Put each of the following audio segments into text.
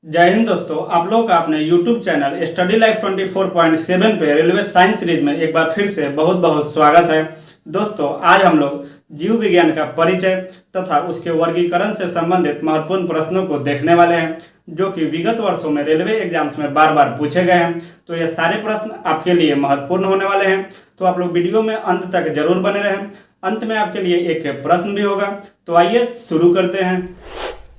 जय हिंद दोस्तों, आप लोग का अपने YouTube चैनल स्टडी लाइफ 24.7 पे रेलवे साइंस सीरीज में एक बार फिर से बहुत बहुत स्वागत है। दोस्तों, आज हम लोग जीव विज्ञान का परिचय तथा उसके वर्गीकरण से संबंधित महत्वपूर्ण प्रश्नों को देखने वाले हैं, जो कि विगत वर्षों में रेलवे एग्जाम्स में बार बार पूछे गए हैं। तो ये सारे प्रश्न आपके लिए महत्वपूर्ण होने वाले हैं, तो आप लोग वीडियो में अंत तक जरूर बने रहें। अंत में आपके लिए एक प्रश्न भी होगा। तो आइए शुरू करते हैं।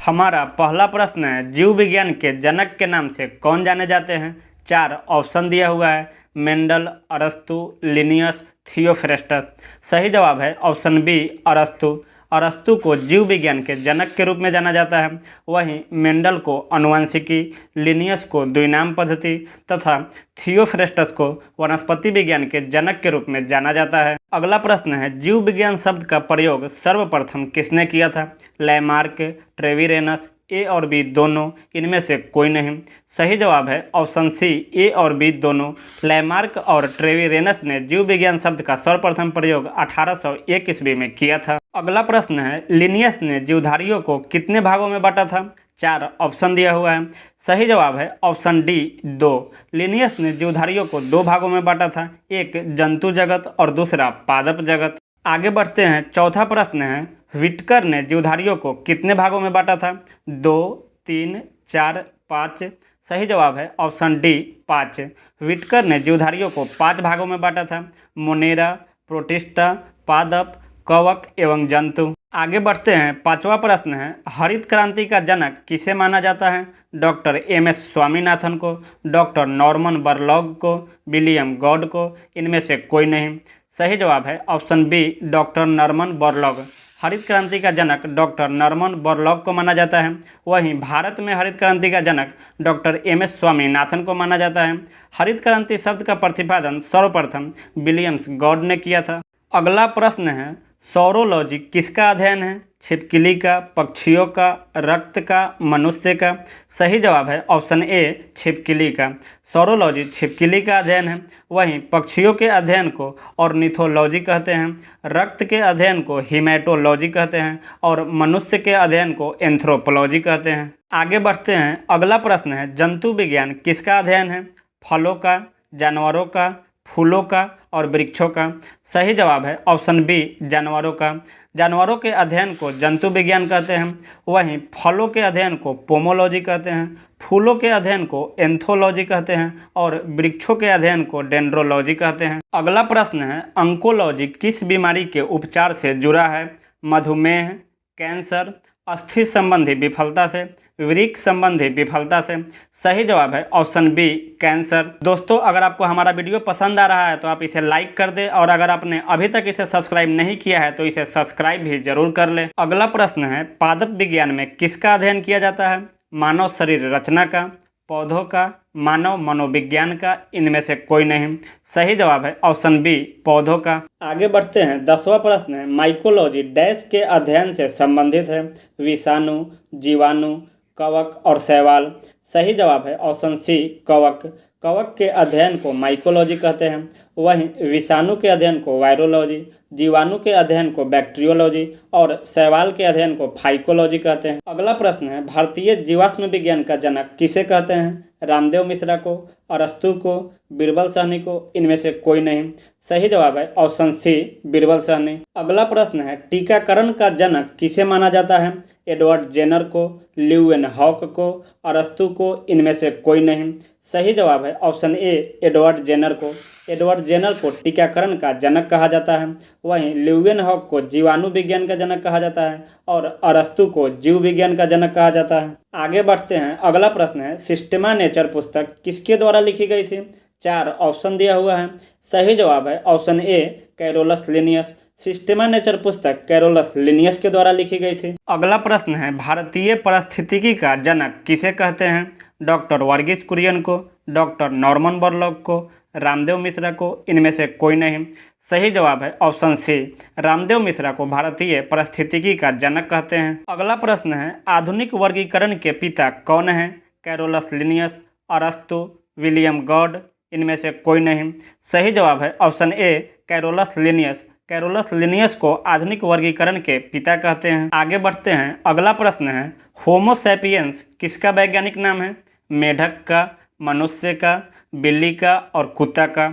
हमारा पहला प्रश्न है, जीव विज्ञान के जनक के नाम से कौन जाने जाते हैं? 4 ऑप्शन दिया हुआ है, मेंडल, अरस्तु, लिनियस, थियोफ्रेस्टस। सही जवाब है ऑप्शन बी, अरस्तु। अरस्तु को जीव विज्ञान के जनक के रूप में जाना जाता है। वहीं मेंडल को अनुवांशिकी, लिनियस को द्विनाम पद्धति तथा थियोफ्रेस्टस को वनस्पति विज्ञान के जनक के रूप में जाना जाता है। अगला प्रश्न है, जीव विज्ञान शब्द का प्रयोग सर्वप्रथम किसने किया था? लैमार्क, ट्रेविरेनस, ए और बी दोनों, इनमें से कोई नहीं। सही जवाब है ऑप्शन सी, ए और बी दोनों। लैमार्क और ट्रेविरेनस ने जीव विज्ञान शब्द का सर्वप्रथम प्रयोग 1801 ईस्वी में किया था। अगला प्रश्न है, लिनियस ने जीवधारियों को कितने भागों में बांटा था? 4 ऑप्शन दिया हुआ है। सही जवाब है ऑप्शन डी, 2। लिनियस ने जीवधारियों को 2 भागों में बांटा था, एक जंतु जगत और दूसरा पादप जगत। आगे बढ़ते हैं। चौथा प्रश्न है, व्हिटकर ने जीवधारियों को कितने भागों में बांटा था? 2, 3, 4, 5। सही जवाब है ऑप्शन डी, 5। व्हिटकर ने जीवधारियों को 5 भागों में बांटा था, मोनेरा, प्रोटिस्टा, पादप, कवक एवं जंतु। आगे बढ़ते हैं। पांचवा प्रश्न है, हरित क्रांति का जनक किसे माना जाता है? Doctor M S. स्वामीनाथन को, डॉक्टर नॉर्मन बोरलॉग को, विलियम गॉड को, इनमें से कोई नहीं। सही जवाब है option B, doctor Norman Borlaug. हरित क्रांति का जनक डॉक्टर नॉर्मन बोरलॉग को माना जाता है। वहीं भारत में हरित क्रांति का जनक डॉक्टर एम.एस. स्वामीनाथन को माना जाता है। हरित क्रांति शब्द का प्रतिपादन सर्वप्रथम विलियम्स गॉड ने किया था। अगला प्रश्न है, सौरोलॉजी किसका अध्ययन है? छिपकली का, पक्षियों का, रक्त का, मनुष्य का? सही जवाब है ऑप्शन ए, छिपकली का। सौरोलॉजी छिपकली का अध्ययन है। वहीं पक्षियों के अध्ययन को ऑर्निथोलॉजी कहते हैं, रक्त के अध्ययन को हीमेटोलॉजी कहते हैं और मनुष्य के अध्ययन को एंथ्रोपोलॉजी कहते हैं। आगे बढ़ते हैं। अगला प्रश्न है, जंतु विज्ञान किसका अध्ययन है? फलों का, जानवरों का, फूलों का और वृक्षों का? सही जवाब है ऑप्शन बी, जानवरों का। जानवरों के अध्ययन को जंतु विज्ञान कहते हैं। वहीं फलों के अध्ययन को पोमोलॉजी कहते हैं, फूलों के अध्ययन को एंथोलॉजी कहते हैं और वृक्षों के अध्ययन को डेंड्रोलॉजी कहते हैं। अगला प्रश्न है, अंकोलॉजी किस बीमारी के उपचार से जुड़ा है? मधुमेह, कैंसर, अस्थि संबंधी विफलता से, वृक्क संबंधी विफलता से? सही जवाब है ऑप्शन बी, कैंसर। दोस्तों, अगर आपको हमारा वीडियो पसंद आ रहा है तो आप इसे लाइक कर दें और अगर आपने अभी तक इसे सब्सक्राइब नहीं किया है तो इसे सब्सक्राइब भी जरूर कर लें। अगला प्रश्न है, पादप विज्ञान में किसका अध्ययन किया जाता है? मानव शरीर रचना का, पौधों का, मानव मनोविज्ञान का, इनमें से कोई नहीं। सही जवाब है ऑप्शन बी, पौधों का। आगे बढ़ते हैं। 10वां प्रश्न है, माइकोलॉजी डैश के अध्ययन से संबंधित है? विषाणु, जीवाणु, कवक और शैवाल? सही जवाब है ऑप्शन सी, कवक। कवक के अध्ययन को माइकोलॉजी कहते हैं। वहीं विषाणु के अध्ययन को वायरोलॉजी, जीवाणु के अध्ययन को बैक्टीरियोलॉजी और शैवाल के अध्ययन को फाइकोलॉजी कहते हैं। अगला प्रश्न है, भारतीय जीवाश्म विज्ञान का जनक किसे कहते हैं? रामदेव मिश्रा को, अरस्तु को, बीरबल साहनी को, इनमें से कोई नहीं। सही जवाब है ऑप्शन सी, बीरबल साहनी। अगला प्रश्न है, टीकाकरण का जनक किसे माना जाता है? एडवर्ड जेनर को, ल्यूवेनहॉक को, अरस्तु को, इनमें से कोई नहीं। सही जवाब है ऑप्शन ए, एडवर्ड जेनर को। एडवर्ड जेनर को टीकाकरण का जनक कहा जाता है। वहीं ल्यूवेनहॉक को जीवाणु विज्ञान का जनक कहा जाता है और अरस्तु को जीव विज्ञान का जनक कहा जाता है। आगे बढ़ते हैं। अगला प्रश्न है, सिस्टेमा नेचर पुस्तक किसके द्वारा लिखी गई थी? 4 ऑप्शन दिया हुआ है। सही जवाब है option A, Carolus Linnaeus. Systema Naturae पुस्तक कैरोलस लिनियस के द्वारा लिखी गई थी। अगला प्रश्न है, भारतीय पारिस्थितिकी का जनक किसे कहते हैं? डॉक्टर वर्गीस कुरियन को, डॉक्टर नॉर्मन बोरलॉग को, रामदेव मिश्रा को, इनमें से कोई नहीं। सही जवाब है ऑप्शन सी, रामदेव मिश्रा को भारतीय पारिस्थितिकी का जनक कहते हैं। अगला प्रश्न है, आधुनिक वर्गीकरण के पिता कौन है? कैरोलस लिनियस, अरस्तु, विलियम गॉड, इनमें से कोई नहीं। सही जवाब है option A, Carolus Linnaeus. Carolus Linnaeus को आधुनिक वर्गीकरण के पिता कहते हैं। आगे बढ़ते हैं, अगला प्रश्न है होमो सैपियंस किसका वैज्ञानिक नाम है? मेढक का, मनुष्य का, बिल्ली का और कुत्ता का।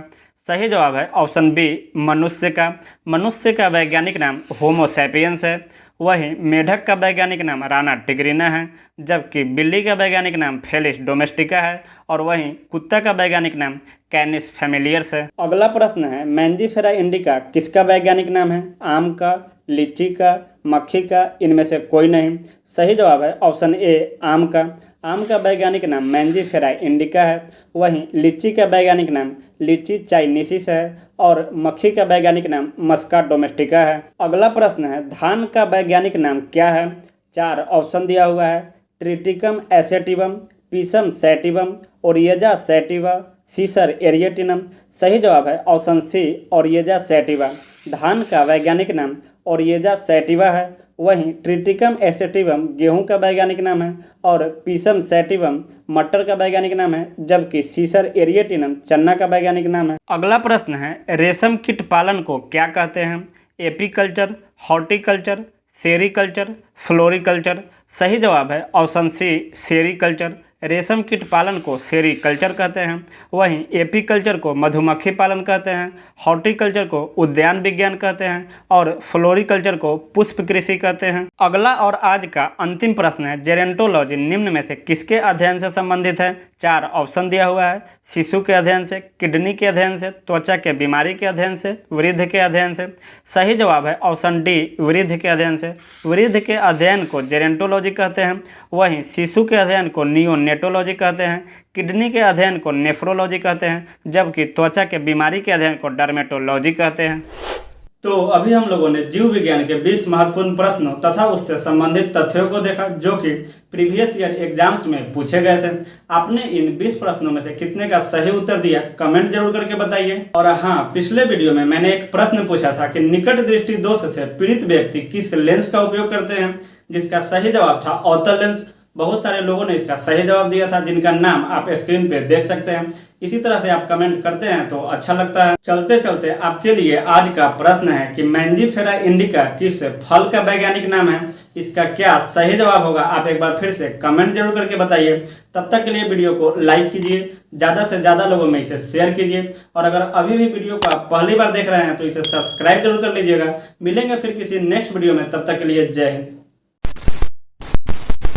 सही जवाब है ऑप्शन बी, मनुष्य का। मनुष्य का वैज्ञानिक नाम होमो सैपियंस है। वहीं मेढक का वैज्ञानिक नाम राना टिग्रिना है, जबकि बिल्ली का वैज्ञानिक नाम फेलिस डोमेस्टिका है और वहीं कुत्ता का वैज्ञानिक नाम कैनिस फैमिलियर्स है। अगला प्रश्न है मैंजीफेरा इंडिका किसका वैज्ञानिक नाम है? आम का, लीची का, मक्खी का, इनमें से कोई नहीं। सही जवाब है ऑप्शन ए, आम का। आम का वैज्ञानिक नाम मैंजीफेरा इंडिका है। वहीं लीची का वैज्ञानिक नाम लीची चाइनीसिस है और मक्खी का वैज्ञानिक नाम मस्का डोमेस्टिका है। अगला प्रश्न है धान का वैज्ञानिक नाम क्या है? 4 ऑप्शन दिया हुआ है, ट्रिटिकम एसेटिवम, पीसम सैटिवम, ओरिएजा सैटिवा, सीसर एरिएटिनम। सही जवाब है ऑप्शन सी, ओरिएजा सैटिवा। धान का वैज्ञानिक नाम ओरिएजा सैटिवा है। वहीं ट्रिटिकम एसेटिवम गेहूं का वैज्ञानिक नाम है और पीसम सैटिवम मटर का वैज्ञानिक नाम है, जबकि सीसर एरिएटिनम चन्ना का वैज्ञानिक नाम है। अगला प्रश्न है रेशम कीट पालन को क्या कहते हैं? Apiculture, horticulture, sericulture, floriculture. सही जवाब है ऑप्शन सी, सेरीकल्चर। रेशम कीट पालन को सेरीकल्चर कहते हैं। वहीं एपीकल्चर को मधुमक्खी पालन कहते हैं, हॉर्टिकल्चर को उद्यान विज्ञान कहते हैं और फ्लोरिकल्चर को पुष्प कृषि कहते हैं। अगला और आज का अंतिम प्रश्न है जेरेंटोलॉजी निम्न में से किसके अध्ययन से संबंधित है? 4 ऑप्शन दिया हुआ है, शिशु के अध्ययन से, किडनी के अध्ययन से, त्वचा के बीमारी के अध्ययन से, वृद्ध के अध्ययन से। सही जवाब है ऑप्शन डी, वृद्ध के अध्ययन से। वृद्ध के अध्ययन को जेरेंटोलॉजी कहते हैं। वहीं शिशु के अध्ययन को नियोनेटोलॉजी कहते हैं, किडनी के अध्ययन को नेफ्रोलॉजी कहते हैं, जबकि त्वचा के बीमारी के अध्ययन को डर्मेटोलॉजी कहते हैं। तो अभी हम लोगों ने जीव विज्ञान के 20 महत्वपूर्ण प्रश्नों तथा उससे संबंधित तथ्यों को देखा जो कि प्रीवियस ईयर एग्जाम्स में पूछे गए थे। आपने इन 20 प्रश्नों में से कितने का सही उत्तर दिया कमेंट जरूर करके बताइए। और हाँ, पिछले वीडियो में मैंने एक प्रश्न पूछा था कि निकट दृष्टि दोष से पीड़ित व्यक्ति किस लेंस का उपयोग करते हैं, जिसका सही जवाब था अवतल लेंस। बहुत सारे लोगों ने इसका सही जवाब दिया था, जिनका नाम आप स्क्रीन पे देख सकते हैं। इसी तरह से आप कमेंट करते हैं तो अच्छा लगता है। चलते चलते आपके लिए आज का प्रश्न है कि मैंजीफेरा इंडिका किस फल का वैज्ञानिक नाम है? इसका क्या सही जवाब होगा आप एक बार फिर से कमेंट जरूर करके बताइए। तब तक के लिए वीडियो को लाइक कीजिए, ज़्यादा से ज़्यादा लोगों में इसे शेयर कीजिए और अगर अभी भी वीडियो को आप पहली बार देख रहे हैं तो इसे सब्सक्राइब जरूर कर लीजिएगा। मिलेंगे फिर किसी नेक्स्ट वीडियो में, तब तक के लिए जय हिंद।